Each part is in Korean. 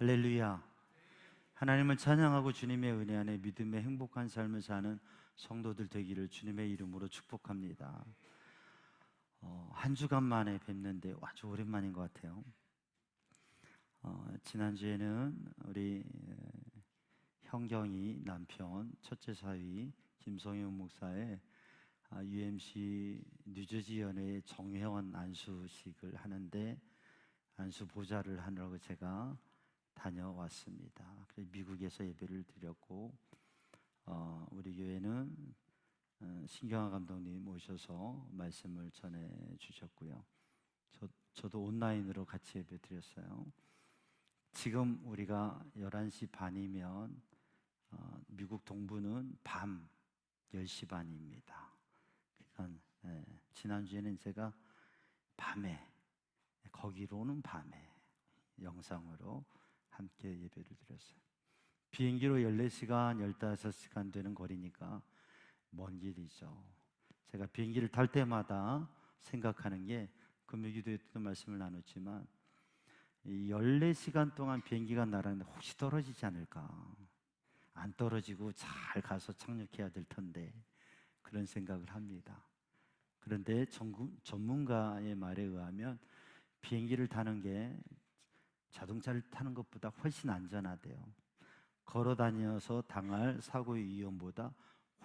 할렐루야. 하나님을 찬양하고 주님의 은혜 안에 믿음의 행복한 삶을 사는 성도들 되기를 주님의 이름으로 축복합니다. 한 주간 만에 뵙는데 아주 오랜만인 것 같아요. 지난주에는 우리 형경이 남편 첫째 사위 김성현 목사의 UMC 뉴저지 연회의 정회원 안수식을 하는데 안수 보좌를 하느라고 제가 다녀왔습니다. 그래서 미국에서 예배를 드렸고 우리 교회는 신경화 감독님 오셔서 말씀을 전해 주셨고요. 저도 온라인으로 같이 예배 드렸어요. 지금 우리가 11시 반이면 미국 동부는 밤 10시 반입니다. 그러니까 지난주에는 제가 밤에, 거기로는 밤에 영상으로 함께 예배를 드렸어요. 비행기로 14시간, 15시간 되는 거리니까 먼 길이죠. 제가 비행기를 탈 때마다 생각하는 게, 금요기도에 또 말씀을 나눴지만, 이 14시간 동안 비행기가 날아가는데 혹시 떨어지지 않을까? 안 떨어지고 잘 가서 착륙해야 될 텐데 그런 생각을 합니다. 그런데 전문가의 말에 의하면 비행기를 타는 게 자동차를 타는 것보다 훨씬 안전하대요. 걸어 다녀서 당할 사고의 위험보다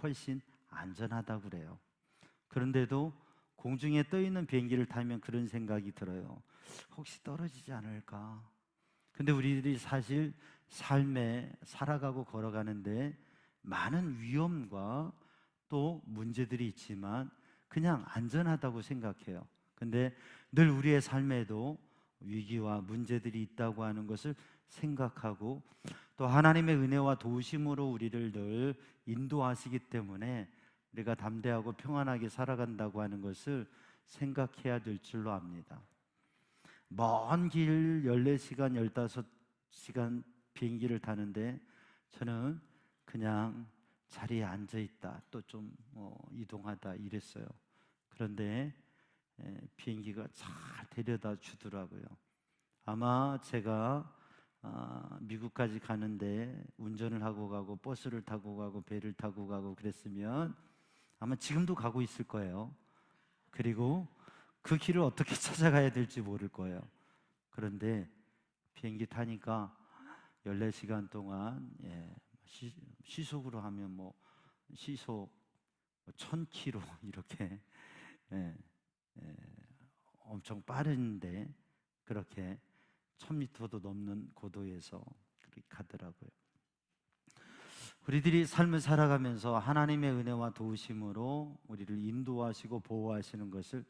훨씬 안전하다고 그래요. 그런데도 공중에 떠 있는 비행기를 타면 그런 생각이 들어요. 혹시 떨어지지 않을까? 근데 우리들이 사실 삶에 살아가고 걸어가는데 많은 위험과 또 문제들이 있지만 그냥 안전하다고 생각해요. 근데 늘 우리의 삶에도 위기와 문제들이 있다고 하는 것을 생각하고, 또 하나님의 은혜와 도우심으로 우리를 늘 인도하시기 때문에 우리가 담대하고 평안하게 살아간다고 하는 것을 생각해야 될 줄로 압니다. 먼 길 14시간, 15시간 비행기를 타는데 저는 그냥 자리에 앉아있다, 또 좀 이동하다 이랬어요. 그런데 비행기가 잘 데려다 주더라고요. 아마 제가 미국까지 가는데 운전을 하고 가고 버스를 타고 가고 배를 타고 가고 그랬으면 아마 지금도 가고 있을 거예요. 그리고 그 길을 어떻게 찾아가야 될지 모를 거예요. 그런데 비행기 타니까 14시간 동안 시속으로 하면 시속 1000km 이렇게 엄청 빠른데 그렇게 1000m도 넘는 고도에서 그렇게 가더라고요. 우리들이 삶을 살아가면서 하나님의 은혜와 도우심으로 우리를 인도하시고 보호하시는 것을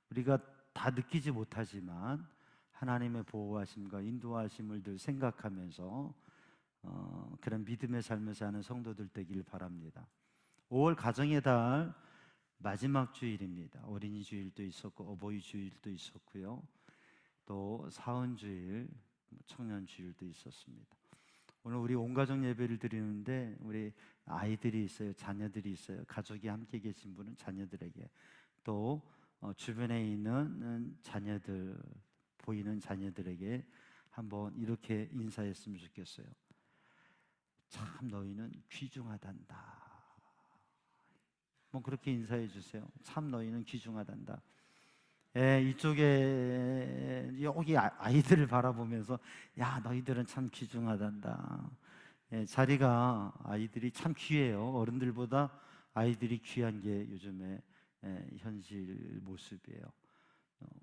우리가 다 느끼지 못하지만 하나님의 보호하심과 인도하심을 늘 생각하면서 그런 믿음의 삶을 사는 성도들 되길 바랍니다. 5월 가정의 달 마지막 주일입니다. 어린이 주일도 있었고 어버이 주일도 있었고요. 또 사은 주일, 청년 주일도 있었습니다. 오늘 우리 온 가족 예배를 드리는데 우리 아이들이 있어요. 자녀들이 있어요. 가족이 함께 계신 분은 자녀들에게, 또 주변에 있는 자녀들, 보이는 자녀들에게 한번 이렇게 인사했으면 좋겠어요. 참 너희는 귀중하단다. 그렇게 인사해 주세요. 참 너희는 귀중하단다. 이쪽에 여기 아이들을 바라보면서 야 너희들은 참 귀중하단다. 자리가 아이들이 참 귀해요. 어른들보다 아이들이 귀한 게 요즘에 현실 모습이에요.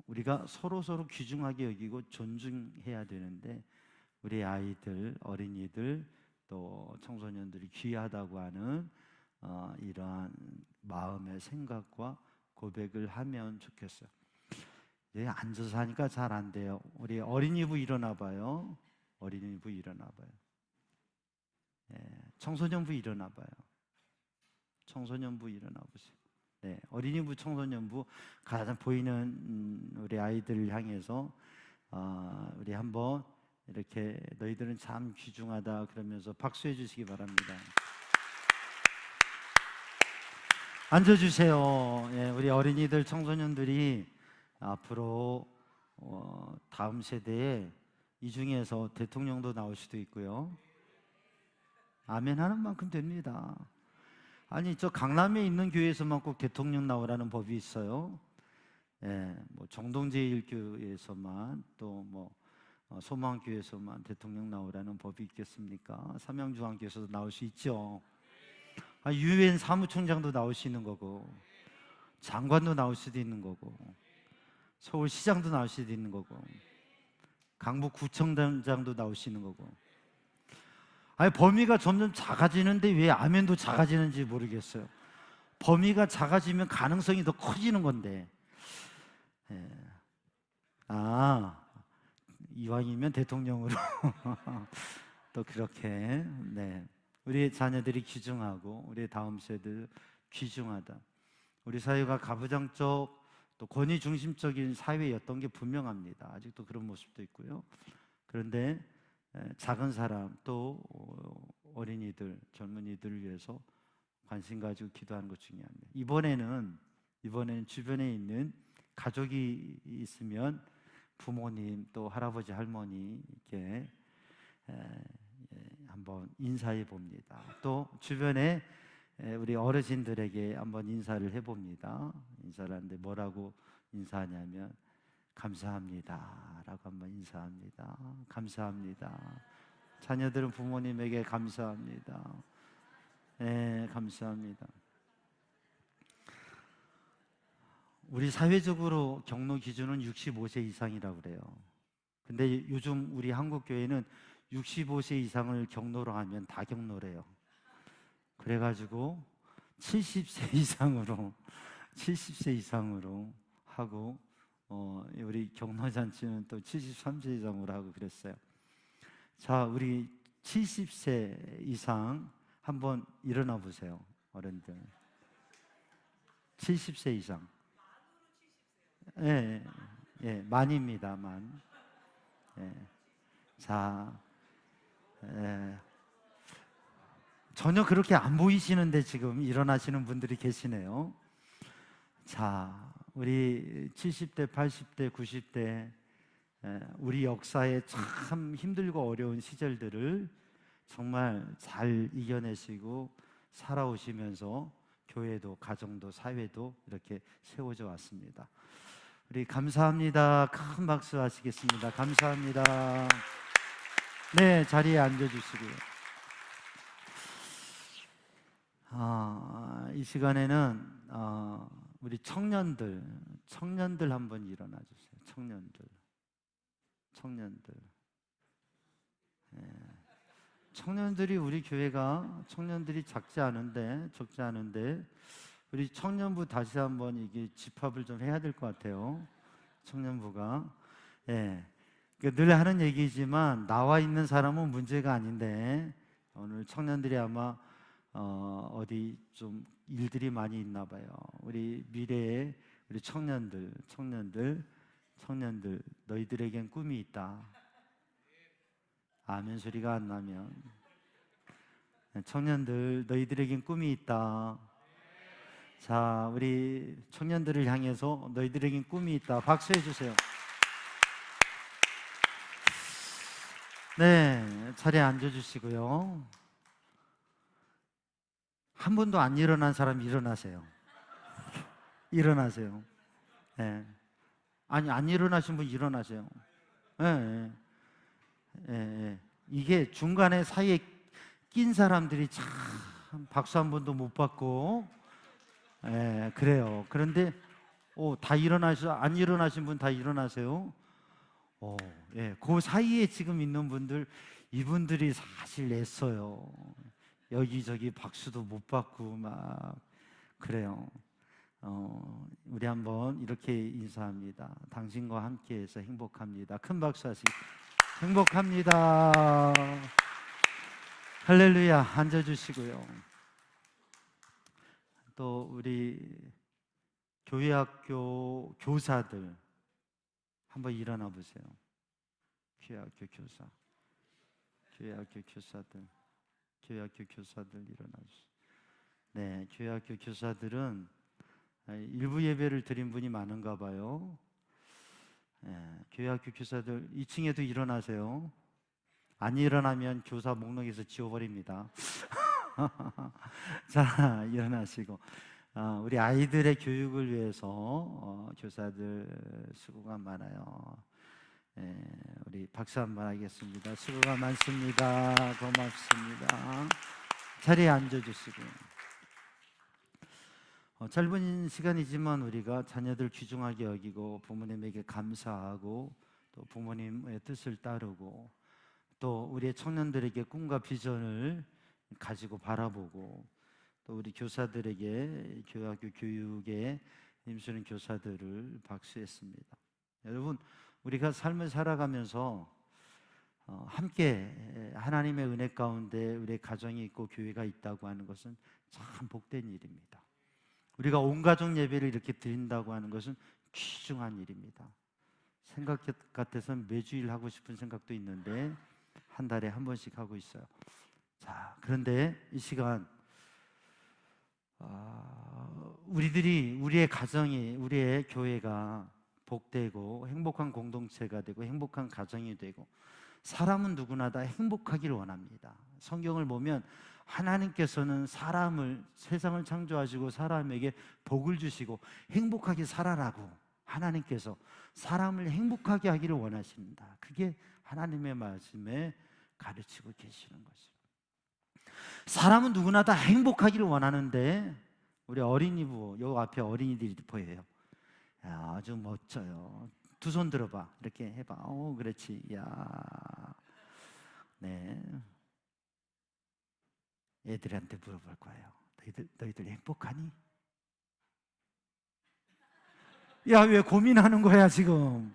우리가 서로 귀중하게 여기고 존중해야 되는데 우리 아이들, 어린이들, 또 청소년들이 귀하다고 하는 이러한 마음의 생각과 고백을 하면 좋겠어요. 앉아서 하니까 잘 안 돼요. 우리 어린이부 일어나 봐요. 어린이부 일어나 봐요. 청소년부 일어나 봐요. 청소년부 일어나 보세요. 어린이부, 청소년부 가장 보이는 우리 아이들을 향해서 우리 한번 이렇게 너희들은 참 귀중하다 그러면서 박수해 주시기 바랍니다. 앉아주세요. 우리 어린이들, 청소년들이 앞으로 다음 세대에 이 중에서 대통령도 나올 수도 있고요. 아멘 하는 만큼 됩니다. 아니, 저 강남에 있는 교회에서만 꼭 대통령 나오라는 법이 있어요. 예, 뭐 정동제일교회에서만 또 뭐 소망교회에서만 대통령 나오라는 법이 있겠습니까? 삼양중앙교회에서도 나올 수 있죠. 유엔 사무총장도 나올 수 있는 거고, 장관도 나올 수도 있는 거고, 서울시장도 나올 수도 있는 거고, 강북구청장도 나올 수 있는 거고. 범위가 점점 작아지는데 왜 아멘도 작아지는지 모르겠어요. 범위가 작아지면 가능성이 더 커지는 건데. 예. 이왕이면 대통령으로 또 그렇게. 네. 우리 자녀들이 귀중하고 우리 다음 세대도 귀중하다. 우리 사회가 가부장적 또 권위 중심적인 사회였던 게 분명합니다. 아직도 그런 모습도 있고요. 그런데 작은 사람 또 어린이들, 젊은이들을 위해서 관심 가지고 기도하는 것 중요합니다. 이번에는 주변에 있는 가족이 있으면 부모님 또 할아버지 할머니께 한번 인사해 봅니다. 또 주변에 우리 어르신들에게 한번 인사를 해봅니다. 인사를 하는데 뭐라고 인사하냐면 감사합니다 라고 한번 인사합니다. 감사합니다. 자녀들은 부모님에게 감사합니다. 네, 감사합니다. 우리 사회적으로 경로 기준은 65세 이상이라고 그래요. 근데 요즘 우리 한국 교회는 65세 이상을 경로로 하면 다 경로래요. 그래가지고 70세 이상으로 하고 우리 경로잔치는 또 73세 이상으로 하고 그랬어요. 자, 우리 70세 이상 한번 일어나 보세요. 어른들 70세 이상. 예, 예, 만입니다. 만. 예. 자, 전혀 그렇게 안 보이시는데 지금 일어나시는 분들이 계시네요. 자, 우리 70대, 80대, 90대 우리 역사에 참 힘들고 어려운 시절들을 정말 잘 이겨내시고 살아오시면서 교회도 가정도 사회도 이렇게 세워져 왔습니다. 우리 감사합니다. 큰 박수 하시겠습니다. 감사합니다. 네, 자리에 앉아주시고요. 이 시간에는 우리 청년들 한번 일어나 주세요. 청년들. 네. 청년들이 우리 교회가 청년들이 적지 않은데 우리 청년부 다시 한번 이게 집합을 좀 해야 될 것 같아요. 청년부가. 예. 늘 하는 얘기지만 나와 있는 사람은 문제가 아닌데 오늘 청년들이 아마 어디 좀 일들이 많이 있나 봐요. 우리 미래의 우리 청년들 너희들에겐 꿈이 있다. 아멘 소리가 안 나면 청년들 너희들에겐 꿈이 있다. 자, 우리 청년들을 향해서 너희들에겐 꿈이 있다. 박수해 주세요. 네, 자리에 앉아주시고요. 한 번도 안 일어난 사람 일어나세요. 일어나세요. 네. 아니, 안 일어나신 분 일어나세요. 네. 네. 이게 중간에 사이에 낀 사람들이 참 박수 한 번도 못 받고, 그래요. 그런데 다 안 일어나신 분 다 일어나세요. 그 사이에 지금 있는 분들, 이분들이 사실 냈어요. 여기저기 박수도 못 받고 막 그래요. 우리 한번 이렇게 인사합니다. 당신과 함께해서 행복합니다. 큰 박수 하시고 행복합니다. 할렐루야. 앉아주시고요. 또 우리 교회학교 교사들 한번 일어나 보세요. 교회학교 교사들 일어나 주세요. 네, 교회학교 교사들은 일부 예배를 드린 분이 많은가 봐요. 교회 학교 교사들 2층에도 일어나세요. 안 일어나면 교사 목록에서 지워버립니다. 자, 일어나시고 우리 아이들의 교육을 위해서 교사들 수고가 많아요. 우리 박수 한번 하겠습니다. 수고가 많습니다. 고맙습니다. 자리에 앉아주시고 짧은 시간이지만 우리가 자녀들 귀중하게 여기고 부모님에게 감사하고 또 부모님의 뜻을 따르고 또 우리의 청년들에게 꿈과 비전을 가지고 바라보고 또 우리 교사들에게 교학교 교육에 힘쓰는 교사들을 박수했습니다. 여러분, 우리가 삶을 살아가면서 함께 하나님의 은혜 가운데 우리의 가정이 있고 교회가 있다고 하는 것은 참 복된 일입니다. 우리가 온 가족 예배를 이렇게 드린다고 하는 것은 귀중한 일입니다. 생각 같아서는 매주일 하고 싶은 생각도 있는데 한 달에 한 번씩 하고 있어요. 자, 그런데 이 시간 우리의 가정이, 우리의 교회가 복되고 행복한 공동체가 되고 행복한 가정이 되고 사람은 누구나 다 행복하기를 원합니다. 성경을 보면 하나님께서는 세상을 창조하시고 사람에게 복을 주시고 행복하게 살아라고 하나님께서 사람을 행복하게 하기를 원하십니다. 그게 하나님의 말씀에 가르치고 계시는 것입니다. 사람은 누구나 다 행복하기를 원하는데 우리 어린이부, 요 앞에 어린이들이 보여요. 야, 아주 멋져요. 두 손 들어봐. 이렇게 해봐. 그렇지. 야, 네. 애들한테 물어볼 거예요. 너희들 행복하니? 야, 왜 고민하는 거야 지금?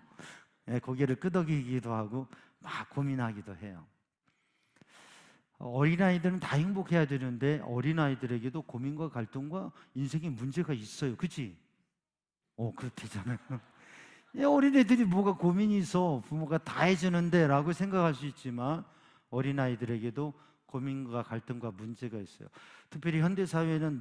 고개를 끄덕이기도 하고 막 고민하기도 해요. 어린아이들은 다 행복해야 되는데 어린아이들에게도 고민과 갈등과 인생의 문제가 있어요. 그치? 그렇대잖아요. 어린애들이 뭐가 고민이 있어, 부모가 다 해주는데 라고 생각할 수 있지만 어린아이들에게도 고민과 갈등과 문제가 있어요. 특별히 현대사회는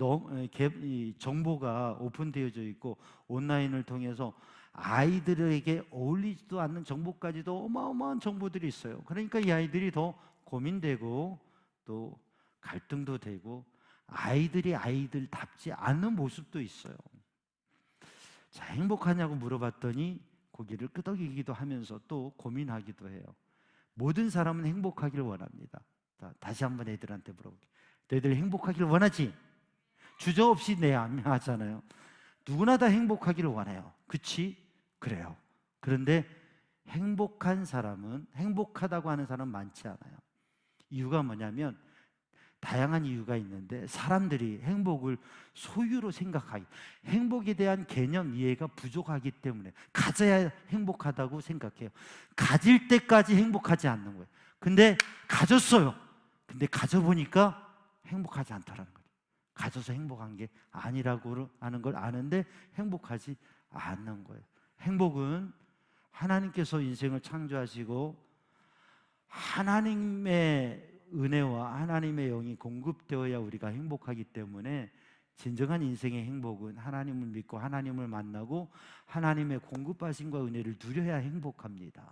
정보가 오픈되어져 있고 온라인을 통해서 아이들에게 어울리지도 않는 정보까지도 어마어마한 정보들이 있어요. 그러니까 이 아이들이 더 고민되고 또 갈등도 되고 아이들이 아이들답지 않은 모습도 있어요. 자, 행복하냐고 물어봤더니 고개를 끄덕이기도 하면서 또 고민하기도 해요. 모든 사람은 행복하기를 원합니다. 자, 다시 한번 애들한테 물어볼게요. 너희들 행복하기를 원하지? 주저없이 네, 하잖아요. 누구나 다 행복하기를 원해요. 그치? 그래요. 그런데 행복하다고 하는 사람은 많지 않아요. 이유가 뭐냐면 다양한 이유가 있는데 사람들이 행복을 소유로 생각하기, 행복에 대한 개념 이해가 부족하기 때문에 가져야 행복하다고 생각해요. 가질 때까지 행복하지 않는 거예요. 근데 가졌어요. 근데 가져보니까 행복하지 않다라는 거예요. 가져서 행복한 게 아니라고 하는 걸 아는데 행복하지 않는 거예요. 행복은 하나님께서 인생을 창조하시고 하나님의 은혜와 하나님의 영이 공급되어야 우리가 행복하기 때문에 진정한 인생의 행복은 하나님을 믿고 하나님을 만나고 하나님의 공급하심과 은혜를 누려야 행복합니다.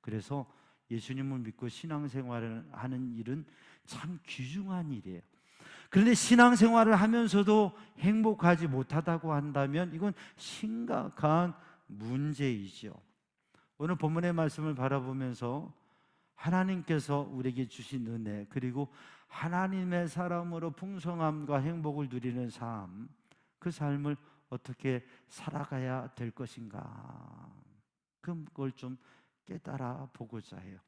그래서 예수님을 믿고 신앙생활을 하는 일은 참 귀중한 일이에요. 그런데 신앙생활을 하면서도 행복하지 못하다고 한다면 이건 심각한 문제이죠. 오늘 본문의 말씀을 바라보면서 하나님께서 우리에게 주신 은혜, 그리고 하나님의 사람으로 풍성함과 행복을 누리는 삶, 그 삶을 어떻게 살아가야 될 것인가, 그걸 좀 깨달아 보고자 해요.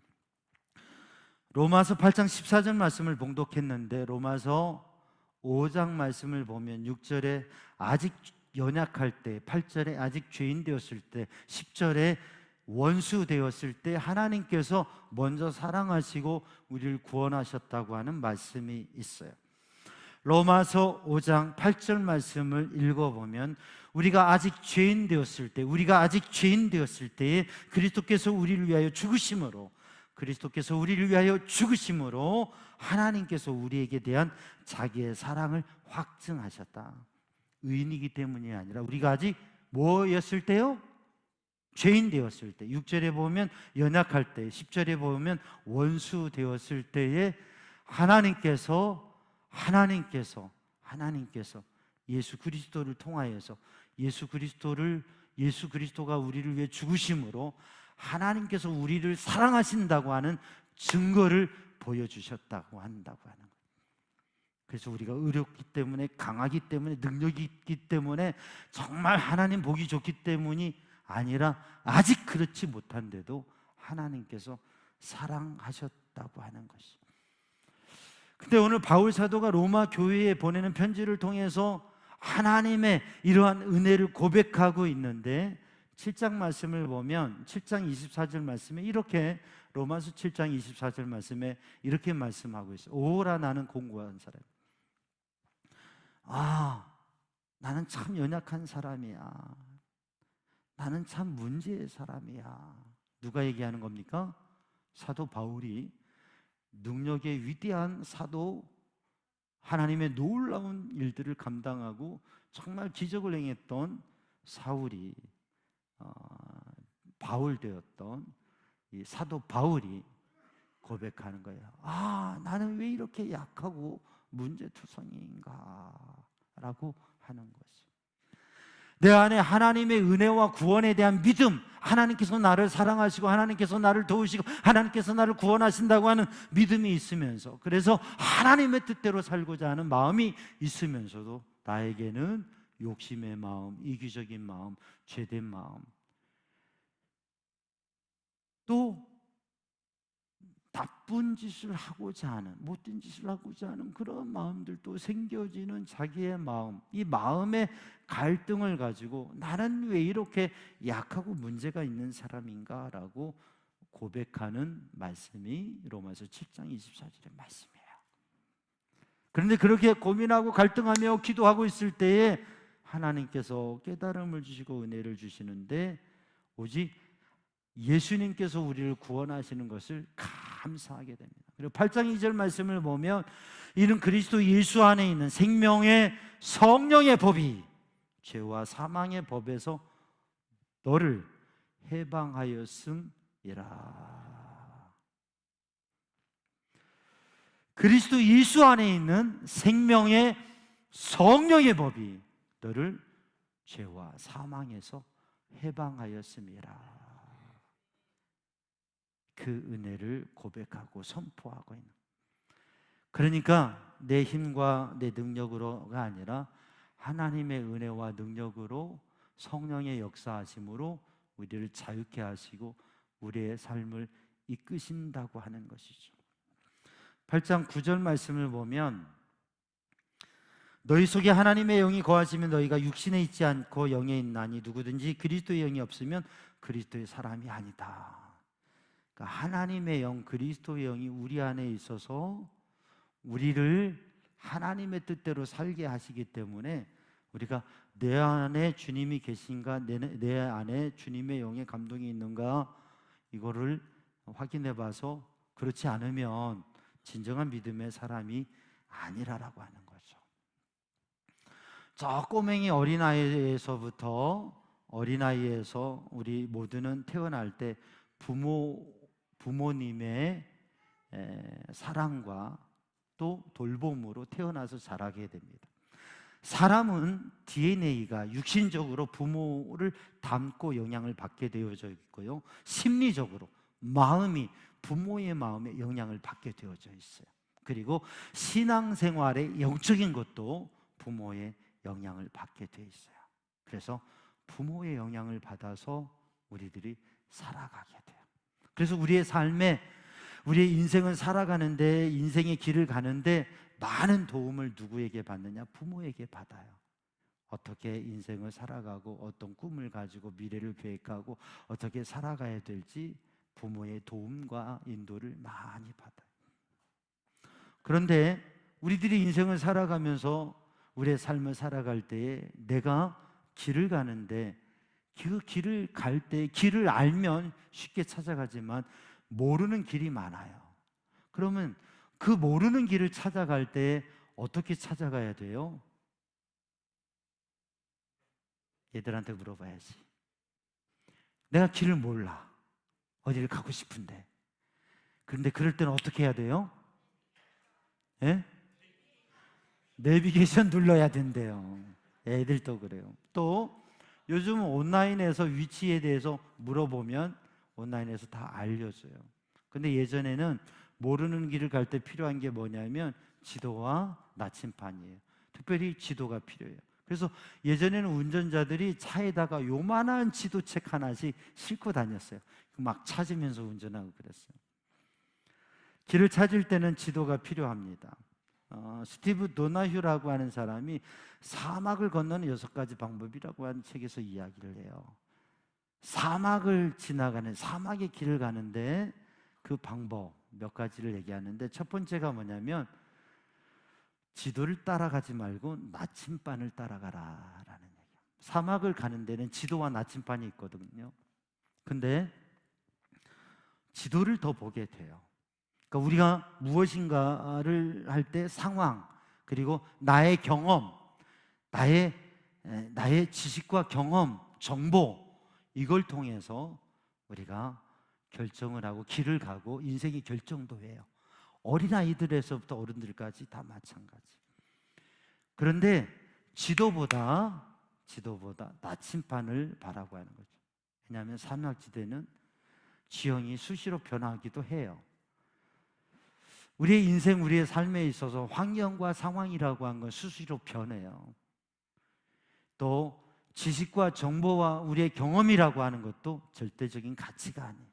로마서 8장 14절 말씀을 봉독했는데 로마서 5장 말씀을 보면 6절에 아직 연약할 때, 8절에 아직 죄인 되었을 때, 10절에 원수 되었을 때 하나님께서 먼저 사랑하시고 우리를 구원하셨다고 하는 말씀이 있어요. 로마서 5장 8절 말씀을 읽어보면 우리가 아직 죄인 되었을 때에 그리스도께서 우리를 위하여 죽으심으로 하나님께서 우리에게 대한 자기의 사랑을 확증하셨다. 의인이기 때문이 아니라 우리가 아직 뭐였을 때요? 죄인 되었을 때, 6절에 보면 연약할 때, 10절에 보면 원수 되었을 때에 하나님께서 예수 그리스도를 통하여서 예수 그리스도가 우리를 위해 죽으심으로 하나님께서 우리를 사랑하신다고 하는 증거를 보여주셨다고 한다고 하는 거예요. 그래서 우리가 의롭기 때문에, 강하기 때문에, 능력이 있기 때문에, 정말 하나님 보기 좋기 때문이 아니라 아직 그렇지 못한데도 하나님께서 사랑하셨다고 하는 것이. 근데 오늘 바울 사도가 로마 교회에 보내는 편지를 통해서 하나님의 이러한 은혜를 고백하고 있는데, 7장 말씀을 보면 7장 24절 말씀에 이렇게, 로마서 7장 24절 말씀에 이렇게 말씀하고 있어요. 오라 나는 공고한 사람, 나는 참 연약한 사람이야. 나는 참 문제의 사람이야. 누가 얘기하는 겁니까? 사도 바울이, 능력의 위대한 사도, 하나님의 놀라운 일들을 감당하고 정말 기적을 행했던 사울이, 바울 되었던 이 사도 바울이 고백하는 거예요. 나는 왜 이렇게 약하고 문제투성이인가 라고 하는 것이. 내 안에 하나님의 은혜와 구원에 대한 믿음, 하나님께서 나를 사랑하시고 하나님께서 나를 도우시고 하나님께서 나를 구원하신다고 하는 믿음이 있으면서, 그래서 하나님의 뜻대로 살고자 하는 마음이 있으면서도 나에게는 욕심의 마음, 이기적인 마음, 죄된 마음, 또 나쁜 짓을 하고자 하는, 못된 짓을 하고자 하는 그런 마음들도 생겨지는 자기의 마음, 이 마음의 갈등을 가지고 나는 왜 이렇게 약하고 문제가 있는 사람인가 라고 고백하는 말씀이 로마서 7장 24절의 말씀이에요. 그런데 그렇게 고민하고 갈등하며 기도하고 있을 때에 하나님께서 깨달음을 주시고 은혜를 주시는데, 오직 예수님께서 우리를 구원하시는 것을 감사하게 됩니다. 그리고 8장 2절 말씀을 보면, 이는 그리스도 예수 안에 있는 생명의 성령의 법이 죄와 사망의 법에서 너를 해방하였음이라. 그리스도 예수 안에 있는 생명의 성령의 법이 너를 죄와 사망에서 해방하였음이라. 그 은혜를 고백하고 선포하고 있는, 그러니까 내 힘과 내 능력으로가 아니라 하나님의 은혜와 능력으로, 성령의 역사하심으로 우리를 자유케 하시고 우리의 삶을 이끄신다고 하는 것이죠. 8장 9절 말씀을 보면, 너희 속에 하나님의 영이 거하시면 너희가 육신에 있지 않고 영에 있나니 누구든지 그리스도의 영이 없으면 그리스도의 사람이 아니다. 그러니까 하나님의 영, 그리스도의 영이 우리 안에 있어서 우리를 하나님의 뜻대로 살게 하시기 때문에, 우리가 내 안에 주님이 계신가, 내 안에 주님의 영의 감동이 있는가, 이거를 확인해 봐서 그렇지 않으면 진정한 믿음의 사람이 아니라라고 하는 거죠. 저 꼬맹이 어린아이에서 우리 모두는 태어날 때 부모님의 사랑과 또 돌봄으로 태어나서 자라게 됩니다. 사람은 DNA가 육신적으로 부모를 닮고 영향을 받게 되어져 있고요, 심리적으로 마음이 부모의 마음에 영향을 받게 되어져 있어요. 그리고 신앙생활의 영적인 것도 부모의 영향을 받게 되어 있어요. 그래서 부모의 영향을 받아서 우리들이 살아가게 돼요. 그래서 우리의 인생을 살아가는데, 인생의 길을 가는데 많은 도움을 누구에게 받느냐? 부모에게 받아요. 어떻게 인생을 살아가고 어떤 꿈을 가지고 미래를 계획하고 어떻게 살아가야 될지 부모의 도움과 인도를 많이 받아요. 그런데 우리들이 인생을 살아가면서 우리의 삶을 살아갈 때에 내가 길을 가는데, 그 길을 갈 때 길을 알면 쉽게 찾아가지만 모르는 길이 많아요. 그러면 그 모르는 길을 찾아갈 때 어떻게 찾아가야 돼요? 얘들한테 물어봐야지. 내가 길을 몰라. 어디를 가고 싶은데. 그런데 그럴 때는 어떻게 해야 돼요? 예? 내비게이션 눌러야 된대요. 애들도 그래요. 또 요즘 온라인에서 위치에 대해서 물어보면 온라인에서 다 알려줘요. 근데 예전에는 모르는 길을 갈 때 필요한 게 뭐냐면 지도와 나침판이에요. 특별히 지도가 필요해요. 그래서 예전에는 운전자들이 차에다가 요만한 지도책 하나씩 싣고 다녔어요. 막 찾으면서 운전하고 그랬어요. 길을 찾을 때는 지도가 필요합니다. 스티브 도나휴라고 하는 사람이 사막을 건너는 6가지 방법이라고 하는 책에서 이야기를 해요. 사막을 지나가는, 사막의 길을 가는데 그 방법 몇 가지를 얘기하는데, 첫 번째가 뭐냐면 지도를 따라가지 말고 나침반을 따라가라 라는 얘기예요. 사막을 가는 데는 지도와 나침반이 있거든요. 근데 지도를 더 보게 돼요. 그러니까 우리가 무엇인가를 할 때 상황, 그리고 나의 경험, 나의 지식과 경험, 정보, 이걸 통해서 우리가 결정을 하고 길을 가고 인생의 결정도 해요. 어린아이들에서부터 어른들까지 다 마찬가지. 그런데 지도보다 나침반을 바라고 하는 거죠. 왜냐하면 사막지대는 지형이 수시로 변하기도 해요. 우리의 인생, 우리의 삶에 있어서 환경과 상황이라고 하는 건 수시로 변해요. 또 지식과 정보와 우리의 경험이라고 하는 것도 절대적인 가치가 아니에요.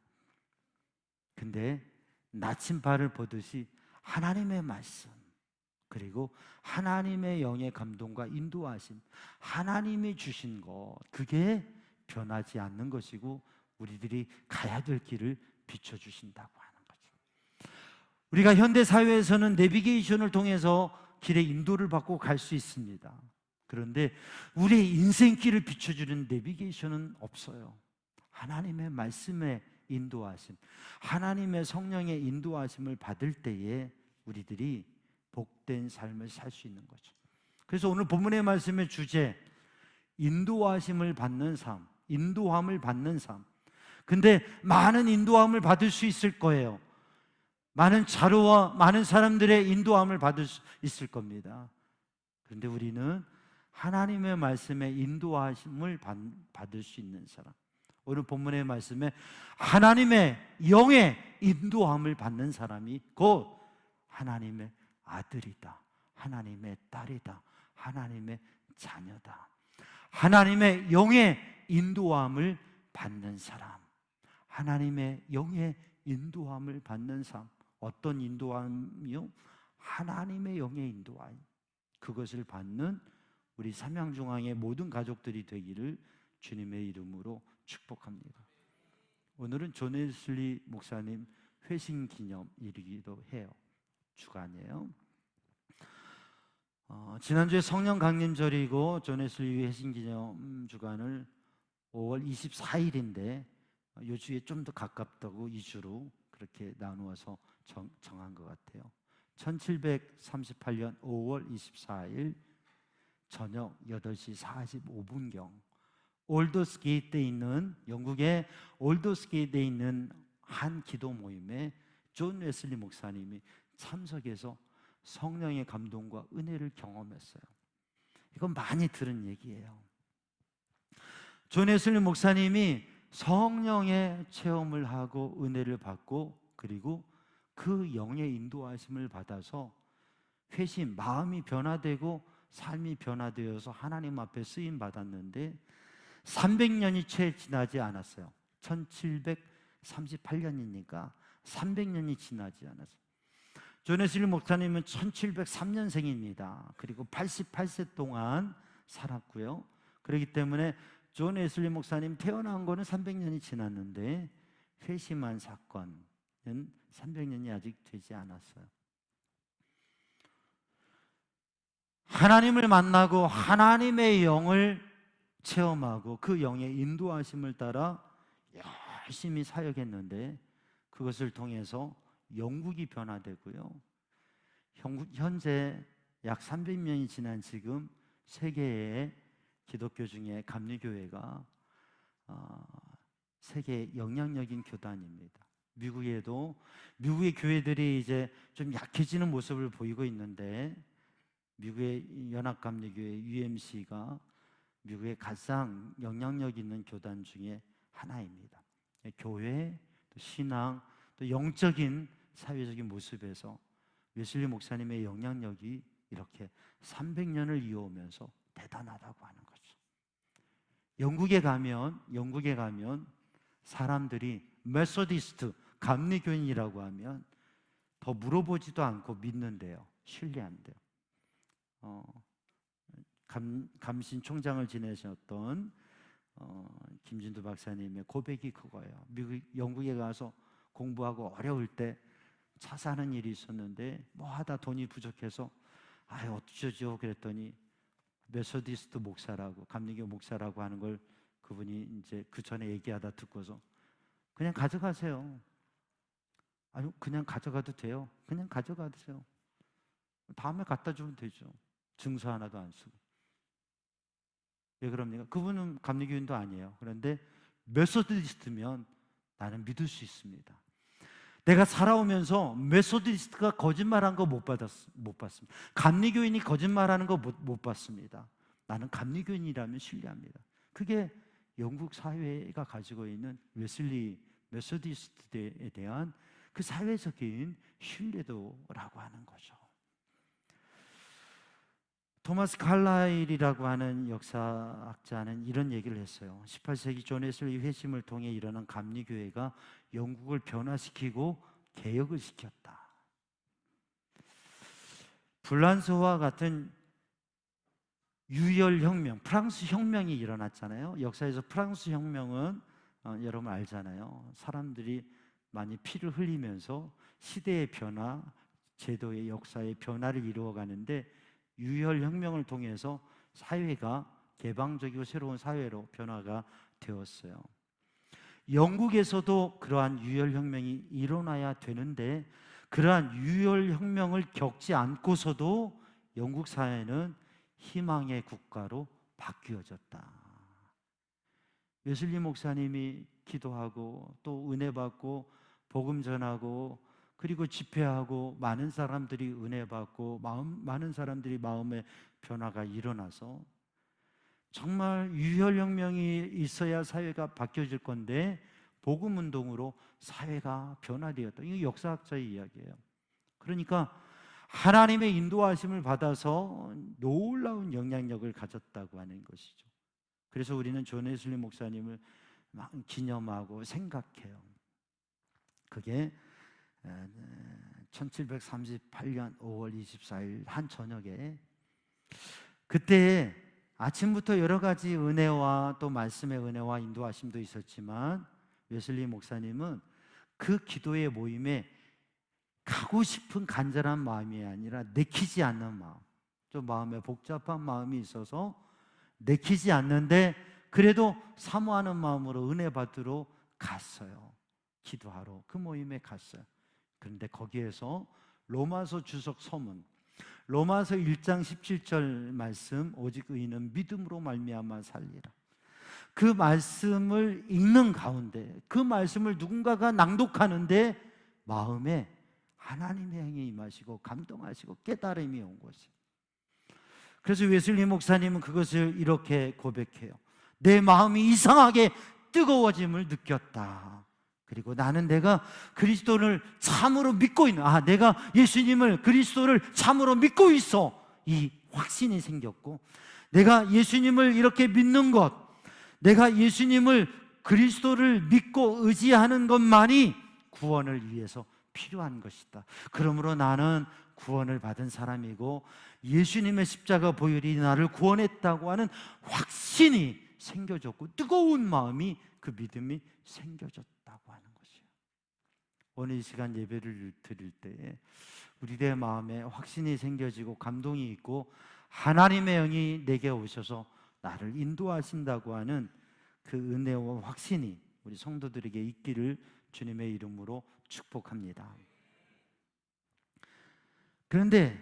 근데 나침반을 보듯이 하나님의 말씀, 그리고 하나님의 영의 감동과 인도하심, 하나님이 주신 것, 그게 변하지 않는 것이고 우리들이 가야 될 길을 비춰주신다고 하는 거죠. 우리가 현대사회에서는 내비게이션을 통해서 길의 인도를 받고 갈 수 있습니다. 그런데 우리의 인생길을 비춰주는 내비게이션은 없어요. 하나님의 말씀의 인도하심, 하나님의 성령의 인도하심을 받을 때에 우리들이 복된 삶을 살 수 있는 거죠. 그래서 오늘 본문의 말씀의 주제, 인도하심을 받는 삶, 인도함을 받는 삶. 근데 많은 인도함을 받을 수 있을 거예요. 많은 자료와 많은 사람들의 인도함을 받을 수 있을 겁니다. 그런데 우리는 하나님의 말씀에 인도하심을 받을 수 있는 사람, 오늘 본문의 말씀에 하나님의 영의 인도함을 받는 사람이 곧 하나님의 아들이다, 하나님의 딸이다, 하나님의 자녀다. 하나님의 영의 인도함을 받는 사람, 하나님의 영의 인도함을 받는 삶. 어떤 인도함이요? 하나님의 영의 인도함. 그것을 받는 우리 삼양중앙의 모든 가족들이 되기를 주님의 이름으로 축복합니다. 오늘은 존 웨슬리 목사님 회심 기념일이기도 해요. 주간이에요. 지난주에 성령 강림절이고 존 웨슬리 회심 기념 주간을 5월 24일인데 이 주에 좀 더 가깝다고 2주로 그렇게 나누어서 정한 것 같아요. 1738년 5월 24일 저녁 8시 45분경 올더스게이트에 있는, 영국의 올더스게이트에 있는 한 기도 모임에 존 웨슬리 목사님이 참석해서 성령의 감동과 은혜를 경험했어요. 이건 많이 들은 얘기예요. 존 웨슬리 목사님이 성령의 체험을 하고 은혜를 받고 그리고 그 영의 인도하심을 받아서 회심, 마음이 변화되고 삶이 변화되어서 하나님 앞에 쓰임 받았는데 300년이 채 지나지 않았어요. 1738년이니까 300년이 지나지 않았어요. 존 웨슬리 목사님은 1703년생입니다. 그리고 88세 동안 살았고요. 그렇기 때문에 존 웨슬리 목사님 태어난 거는 300년이 지났는데 회심한 사건은 300년이 아직 되지 않았어요. 하나님을 만나고 하나님의 영을 체험하고 그 영의 인도하심을 따라 열심히 사역했는데 그것을 통해서 영국이 변화되고요. 현재 약 300년이 지난 지금 세계의 기독교 중에 감리교회가 세계 영향력인 교단입니다. 미국에도 미국의 교회들이 이제 좀 약해지는 모습을 보이고 있는데 미국의 연합감리교회 UMC가 미국의 가장 영향력 있는 교단 중에 하나입니다. 교회, 또 신앙, 또 영적인 사회적인 모습에서 웨슬리 목사님의 영향력이 이렇게 300년을 이어오면서 대단하다고 하는 거죠. 영국에 가면 사람들이 메소디스트, 감리교인이라고 하면 더 물어보지도 않고 믿는데요, 신뢰한대요. 감신 총장을 지내셨던 김진두 박사님의 고백이 그거예요. 영국에 가서 공부하고 어려울 때 차 사는 일이 있었는데 뭐 하다 돈이 부족해서 어쩌죠 그랬더니 메소디스트 목사라고, 감리교 목사라고 하는 걸 그분이 이제 그 전에 얘기하다 듣고서 그냥 가져가세요. 그냥 가져가도 돼요. 그냥 가져가세요. 다음에 갖다 주면 되죠. 증서 하나도 안 쓰고. 왜 그럽니까? 그분은 감리교인도 아니에요. 그런데 메소디스트면 나는 믿을 수 있습니다. 내가 살아오면서 메소디스트가 거짓말한 거 못 봤습니다. 감리교인이 거짓말하는 거 못 봤습니다. 나는 감리교인이라면 신뢰합니다. 그게 영국 사회가 가지고 있는 웨슬리 메소디스트에 대한 그 사회적인 신뢰도라고 하는 거죠. 토마스 칼라일이라고 하는 역사학자는 이런 얘기를 했어요. 18세기 존 웨슬리 회심을 통해 일어난 감리교회가 영국을 변화시키고 개혁을 시켰다. 불란서와 같은 유혈혁명, 프랑스 혁명이 일어났잖아요. 역사에서 프랑스 혁명은 여러분 알잖아요. 사람들이 많이 피를 흘리면서 시대의 변화, 제도의 역사의 변화를 이루어가는데 유혈혁명을 통해서 사회가 개방적이고 새로운 사회로 변화가 되었어요. 영국에서도 그러한 유혈혁명이 일어나야 되는데 그러한 유혈혁명을 겪지 않고서도 영국 사회는 희망의 국가로 바뀌어졌다. 웨슬리 목사님이 기도하고 또 은혜 받고 복음 전하고 그리고 집회하고 많은 사람들이 은혜 받고 많은 사람들이 마음의 변화가 일어나서 정말 유혈혁명이 있어야 사회가 바뀌어질 건데 복음 운동으로 사회가 변화되었다. 이게 역사학자의 이야기예요. 그러니까 하나님의 인도하심을 받아서 놀라운 영향력을 가졌다고 하는 것이죠. 그래서 우리는 존 웨슬리 목사님을 기념하고 생각해요. 그게 1738년 5월 24일 한 저녁에 그때 아침부터 여러 가지 은혜와 또 말씀의 은혜와 인도하심도 있었지만 웨슬리 목사님은 그 기도의 모임에 가고 싶은 간절한 마음이 아니라 내키지 않는 마음, 좀 마음에 복잡한 마음이 있어서 내키지 않는데 그래도 사모하는 마음으로 은혜 받으러 갔어요. 기도하러 그 모임에 갔어요. 그런데 거기에서 로마서 주석 서문, 로마서 1장 17절 말씀, 오직 의인은 믿음으로 말미암아 살리라. 그 말씀을 읽는 가운데 그 말씀을 누군가가 낭독하는데 마음에 하나님의 행이 임하시고 감동하시고 깨달음이 온 것이에요. 그래서 웨슬리 목사님은 그것을 이렇게 고백해요. 내 마음이 이상하게 뜨거워짐을 느꼈다. 그리고 나는 내가 그리스도를 참으로 믿고 있는, 내가 예수님을 그리스도를 참으로 믿고 있어. 이 확신이 생겼고 내가 예수님을 이렇게 믿는 것, 내가 예수님을 그리스도를 믿고 의지하는 것만이 구원을 위해서 필요한 것이다. 그러므로 나는 구원을 받은 사람이고 예수님의 십자가 보혈이 나를 구원했다고 하는 확신이 생겨졌고 뜨거운 마음이, 그 믿음이 생겨졌다고 하는 것이에요. 오늘 이 시간 예배를 드릴 때에 우리의 마음에 확신이 생겨지고 감동이 있고 하나님의 영이 내게 오셔서 나를 인도하신다고 하는 그 은혜와 확신이 우리 성도들에게 있기를 주님의 이름으로 축복합니다. 그런데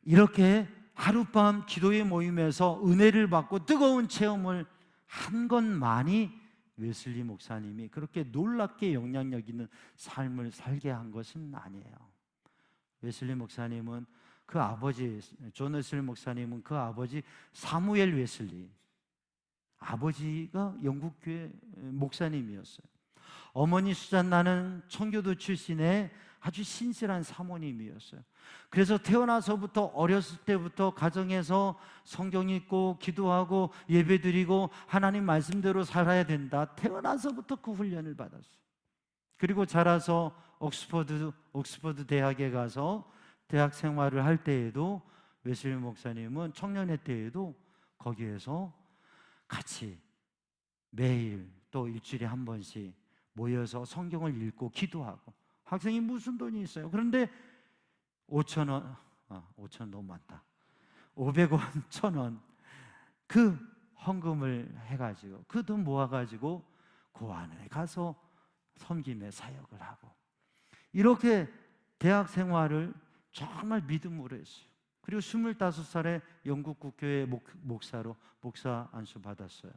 이렇게 하룻밤 기도의 모임에서 은혜를 받고 뜨거운 체험을 한 것만이 웨슬리 목사님이 그렇게 놀랍게 영향력 있는 삶을 살게 한 것은 아니에요. 웨슬리 목사님은 그 아버지, 존 웨슬리 목사님은 그 아버지 사무엘 웨슬리, 아버지가 영국교회 목사님이었어요. 어머니 수잔나는 청교도 출신의 아주 신실한 사모님이었어요. 그래서 태어나서부터, 어렸을 때부터 가정에서 성경 읽고 기도하고 예배드리고 하나님 말씀대로 살아야 된다, 태어나서부터 그 훈련을 받았어요. 그리고 자라서 옥스퍼드 대학에 가서 대학 생활을 할 때에도 웨슬리 목사님은 청년회 때에도 거기에서 같이 매일 또 일주일에 한 번씩 모여서 성경을 읽고 기도하고, 학생이 무슨 돈이 있어요? 그런데 5,000원, 5,000원 너무 많다, 500원, 1,000원 그 헌금을 해가지고 그 돈 모아가지고 고아원에 가서 섬김의 사역을 하고, 이렇게 대학 생활을 정말 믿음으로 했어요. 그리고 25살에 영국 국교회 목사로 목사 안수 받았어요.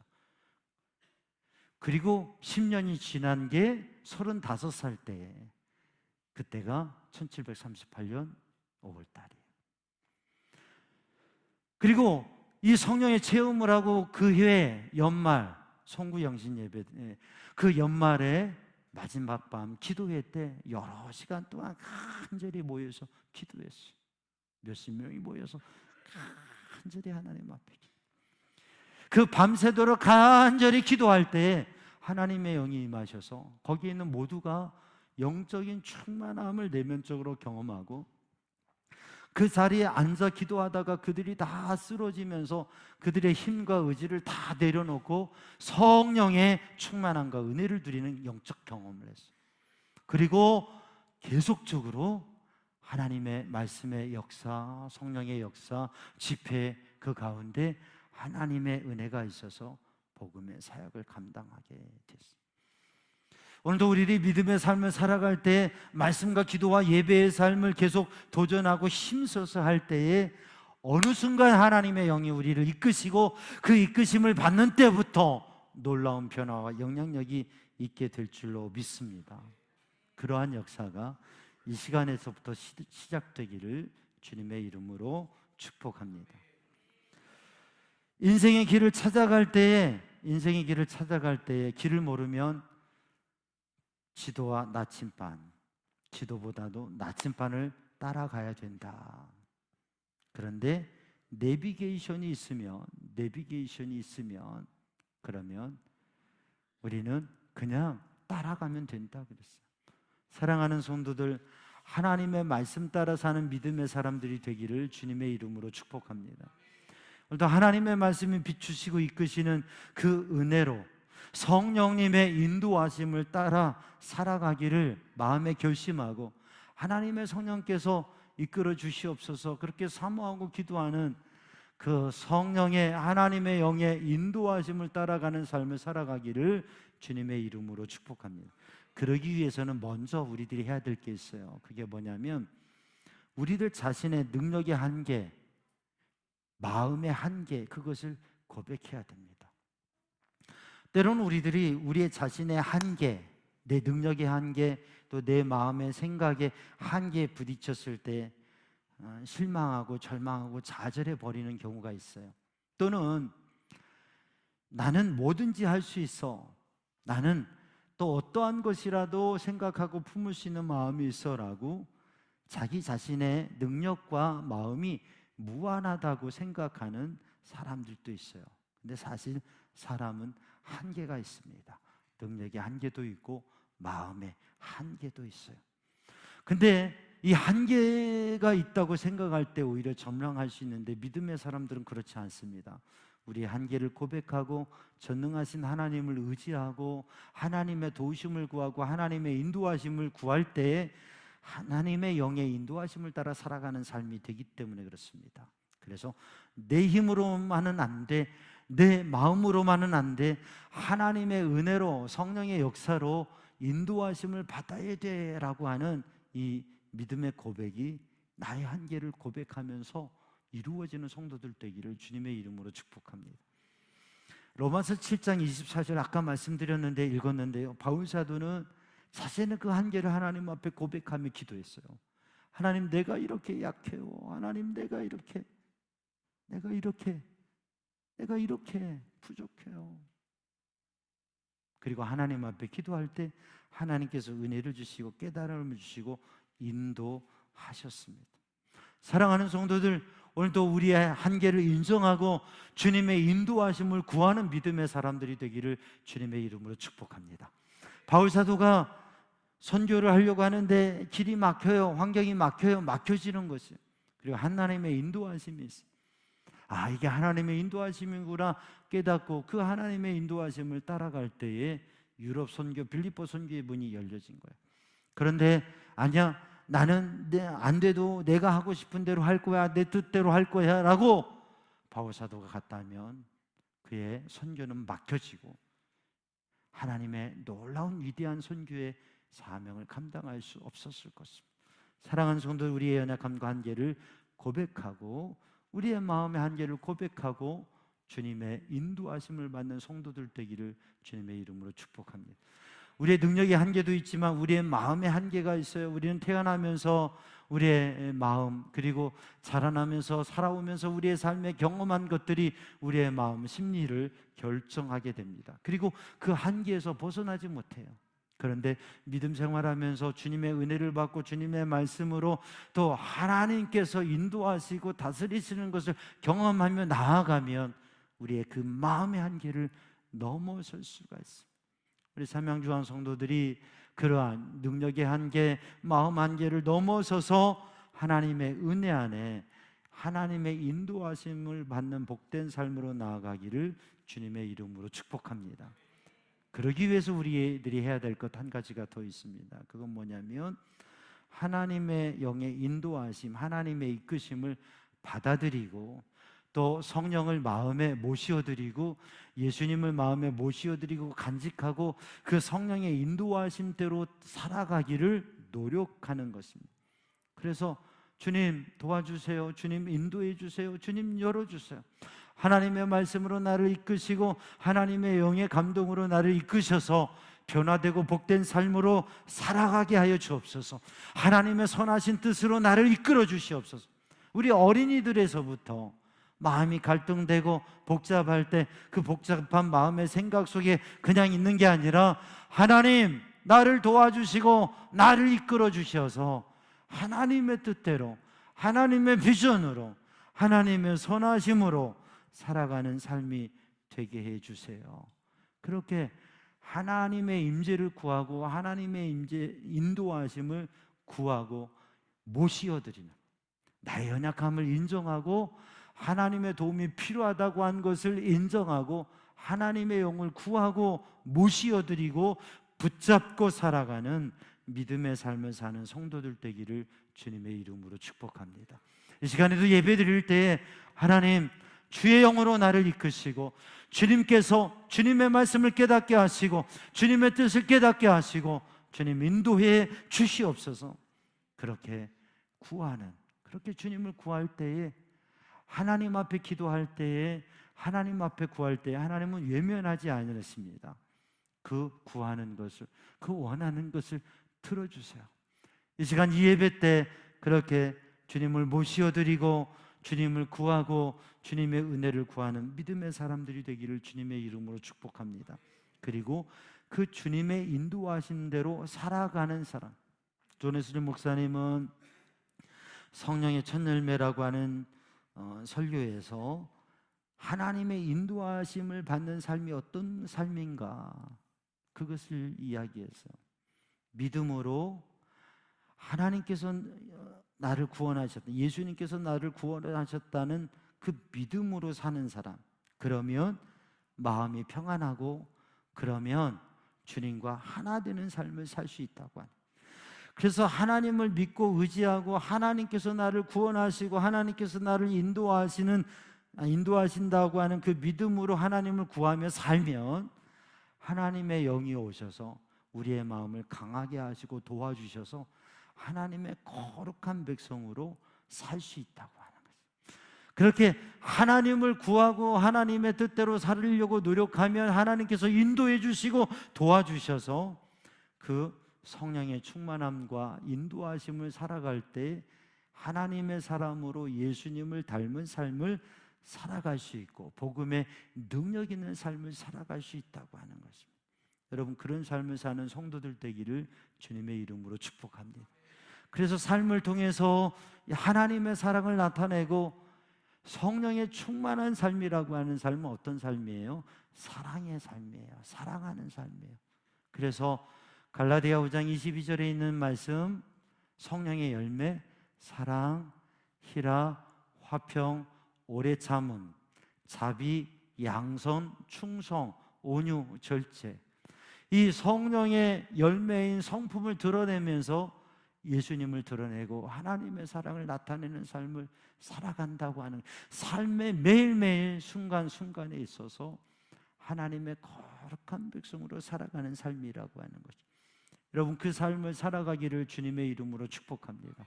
그리고 10년이 지난 게 35살 때에, 그때가 1738년 5월 달이에요. 그리고 이 성령의 체험을 하고 그 해 연말 송구 영신 예배, 그 연말에 마지막 밤 기도회 때 여러 시간 동안 간절히 모여서 기도했어요. 몇십 명이 모여서 간절히 하나님 앞에, 그 밤새도록 간절히 기도할 때 하나님의 영이 임하셔서 거기에 있는 모두가 영적인 충만함을 내면적으로 경험하고, 그 자리에 앉아 기도하다가 그들이 다 쓰러지면서 그들의 힘과 의지를 다 내려놓고 성령의 충만함과 은혜를 누리는 영적 경험을 했어요. 그리고 계속적으로 하나님의 말씀의 역사, 성령의 역사, 집회 그 가운데 하나님의 은혜가 있어서 복음의 사역을 감당하게 됐습니다. 오늘도 우리들이 믿음의 삶을 살아갈 때 말씀과 기도와 예배의 삶을 계속 도전하고 힘써서 할 때에 어느 순간 하나님의 영이 우리를 이끄시고 그 이끄심을 받는 때부터 놀라운 변화와 영향력이 있게 될 줄로 믿습니다. 그러한 역사가 이 시간에서부터 시작되기를 주님의 이름으로 축복합니다. 인생의 길을 찾아갈 때에 길을 모르면 지도와 나침반, 지도보다도 나침반을 따라가야 된다. 그런데 내비게이션이 있으면 그러면 우리는 그냥 따라가면 된다 그랬어요. 사랑하는 성도들, 하나님의 말씀 따라 사는 믿음의 사람들이 되기를 주님의 이름으로 축복합니다. 오늘도 하나님의 말씀이 비추시고 이끄시는 그 은혜로 성령님의 인도하심을 따라 살아가기를 마음에 결심하고, 하나님의 성령께서 이끌어 주시옵소서 그렇게 사모하고 기도하는 그 성령의, 하나님의 영의 인도하심을 따라가는 삶을 살아가기를 주님의 이름으로 축복합니다. 그러기 위해서는 먼저 우리들이 해야 될 게 있어요. 그게 뭐냐면 우리들 자신의 능력의 한계, 마음의 한계, 그것을 고백해야 됩니다. 때로는 우리들이 우리의 자신의 한계, 내 능력의 한계, 또 내 마음의 생각의 한계에 부딪혔을 때 실망하고 절망하고 좌절해 버리는 경우가 있어요. 또는 나는 뭐든지 할 수 있어, 나는 또 어떠한 것이라도 생각하고 품을 수 있는 마음이 있어라고 자기 자신의 능력과 마음이 무한하다고 생각하는 사람들도 있어요. 근데 사실 사람은 한계가 있습니다. 능력의 한계도 있고 마음의 한계도 있어요. 근데 이 한계가 있다고 생각할 때 오히려 점령할 수 있는데, 믿음의 사람들은 그렇지 않습니다. 우리의 한계를 고백하고 전능하신 하나님을 의지하고 하나님의 도우심을 구하고 하나님의 인도하심을 구할 때에 하나님의 영의 인도하심을 따라 살아가는 삶이 되기 때문에 그렇습니다. 그래서 내 힘으로만은 안 돼, 내 마음으로만은 안 돼, 하나님의 은혜로 성령의 역사로 인도하심을 받아야 돼라고 하는 이 믿음의 고백이 나의 한계를 고백하면서 이루어지는 성도들 되기를 주님의 이름으로 축복합니다. 로마서 7장 24절 아까 말씀드렸는데 읽었는데요. 바울 사도는 자신의 그 한계를 하나님 앞에 고백하며 기도했어요. 하나님, 내가 이렇게 약해요. 하나님, 내가 이렇게 부족해요. 그리고 하나님 앞에 기도할 때 하나님께서 은혜를 주시고 깨달음을 주시고 인도하셨습니다. 사랑하는 성도들, 오늘도 우리의 한계를 인정하고 주님의 인도하심을 구하는 믿음의 사람들이 되기를 주님의 이름으로 축복합니다. 바울 사도가 선교를 하려고 하는데 길이 막혀요. 환경이 막혀요. 막혀지는 것이에요. 그리고 하나님의 인도하심이 있어요. 아, 이게 하나님의 인도하심이구나 깨닫고 그 하나님의 인도하심을 따라갈 때에 유럽 선교, 빌립보 선교의 문이 열려진 거예요. 그런데 아니야, 나는 안 돼도 내가 하고 싶은 대로 할 거야, 내 뜻대로 할 거야 라고 바울 사도가 갔다면 그의 선교는 막혀지고 하나님의 놀라운 위대한 선교의 사명을 감당할 수 없었을 것입니다. 사랑하는 성도, 우리의 연약함과 한계를 고백하고 우리의 마음의 한계를 고백하고 주님의 인도하심을 받는 성도들 되기를 주님의 이름으로 축복합니다. 우리의 능력의 한계도 있지만 우리의 마음의 한계가 있어요. 우리는 태어나면서 우리의 마음, 그리고 자라나면서 살아오면서 우리의 삶에 경험한 것들이 우리의 마음, 심리를 결정하게 됩니다. 그리고 그 한계에서 벗어나지 못해요. 그런데 믿음 생활하면서 주님의 은혜를 받고 주님의 말씀으로 또 하나님께서 인도하시고 다스리시는 것을 경험하며 나아가면 우리의 그 마음의 한계를 넘어설 수가 있습니다. 우리 삼양주한 성도들이 그러한 능력의 한계, 마음 한계를 넘어서서 하나님의 은혜 안에 하나님의 인도하심을 받는 복된 삶으로 나아가기를 주님의 이름으로 축복합니다. 그러기 위해서 우리들이 해야 될 것 한 가지가 더 있습니다. 그건 뭐냐면 하나님의 영의 인도하심, 하나님의 이끄심을 받아들이고 또 성령을 마음에 모시어드리고 예수님을 마음에 모시어드리고 간직하고 그 성령의 인도하심대로 살아가기를 노력하는 것입니다. 그래서 주님 도와주세요, 주님 인도해 주세요, 주님 열어주세요. 하나님의 말씀으로 나를 이끄시고 하나님의 영의 감동으로 나를 이끄셔서 변화되고 복된 삶으로 살아가게 하여 주옵소서. 하나님의 선하신 뜻으로 나를 이끌어 주시옵소서. 우리 어린이들에서부터 마음이 갈등되고 복잡할 때 그 복잡한 마음의 생각 속에 그냥 있는 게 아니라 하나님 나를 도와주시고 나를 이끌어 주셔서 하나님의 뜻대로, 하나님의 비전으로, 하나님의 선하심으로 살아가는 삶이 되게 해주세요. 그렇게 하나님의 임재를 구하고 하나님의 인도하심을 구하고 모시어드리는, 나의 연약함을 인정하고 하나님의 도움이 필요하다고 한 것을 인정하고 하나님의 영을 구하고 모시어드리고 붙잡고 살아가는 믿음의 삶을 사는 성도들 되기를 주님의 이름으로 축복합니다. 이 시간에도 예배 드릴 때에 하나님 주의 영으로 나를 이끄시고 주님께서 주님의 말씀을 깨닫게 하시고 주님의 뜻을 깨닫게 하시고 주님 인도해 주시옵소서. 그렇게 구하는, 그렇게 주님을 구할 때에, 하나님 앞에 기도할 때에, 하나님 앞에 구할 때에 하나님은 외면하지 않으십니다. 그 구하는 것을, 그 원하는 것을 들어주세요. 이 시간 이 예배 때 그렇게 주님을 모시어드리고 주님을 구하고 주님의 은혜를 구하는 믿음의 사람들이 되기를 주님의 이름으로 축복합니다. 그리고 그 주님의 인도하신 대로 살아가는 사람. 존 웨슬리 목사님은 성령의 첫 열매라고 하는 설교에서 하나님의 인도하심을 받는 삶이 어떤 삶인가, 그것을 이야기해서 믿음으로 하나님께서 나를 구원하셨다, 예수님께서 나를 구원하셨다는 그 믿음으로 사는 사람, 그러면 마음이 평안하고 그러면 주님과 하나 되는 삶을 살 수 있다고 하는. 그래서 하나님을 믿고 의지하고 하나님께서 나를 구원하시고 하나님께서 나를 인도하신다고 하는 그 믿음으로 하나님을 구하며 살면 하나님의 영이 오셔서 우리의 마음을 강하게 하시고 도와주셔서 하나님의 거룩한 백성으로 살 수 있다고 하는 거죠. 그렇게 하나님을 구하고 하나님의 뜻대로 살으려고 노력하면 하나님께서 인도해 주시고 도와주셔서 그 성령의 충만함과 인도하심을 살아갈 때 하나님의 사람으로 예수님을 닮은 삶을 살아갈 수 있고 복음의 능력 있는 삶을 살아갈 수 있다고 하는 것입니다. 여러분, 그런 삶을 사는 성도들 되기를 주님의 이름으로 축복합니다. 그래서 삶을 통해서 하나님의 사랑을 나타내고 성령의 충만한 삶이라고 하는 삶은 어떤 삶이에요? 사랑의 삶이에요. 사랑하는 삶이에요. 그래서 갈라디아 5장 22절에 있는 말씀, 성령의 열매, 사랑, 희락, 화평, 오래 참음, 자비, 양선, 충성, 온유, 절제, 이 성령의 열매인 성품을 드러내면서 예수님을 드러내고 하나님의 사랑을 나타내는 삶을 살아간다고 하는, 삶의 매일매일 순간순간에 있어서 하나님의 거룩한 백성으로 살아가는 삶이라고 하는 거죠. 여러분, 그 삶을 살아가기를 주님의 이름으로 축복합니다.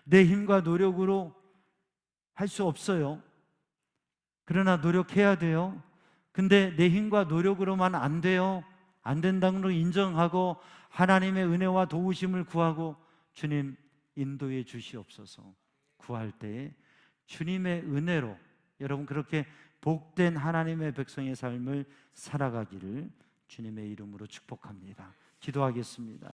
내 힘과 노력으로 할 수 없어요. 그러나 노력해야 돼요. 근데 내 힘과 노력으로만 안 돼요. 안 된다는 걸 인정하고 하나님의 은혜와 도우심을 구하고 주님 인도해 주시옵소서. 구할 때에 주님의 은혜로 여러분 그렇게 복된 하나님의 백성의 삶을 살아가기를 주님의 이름으로 축복합니다. 기도하겠습니다.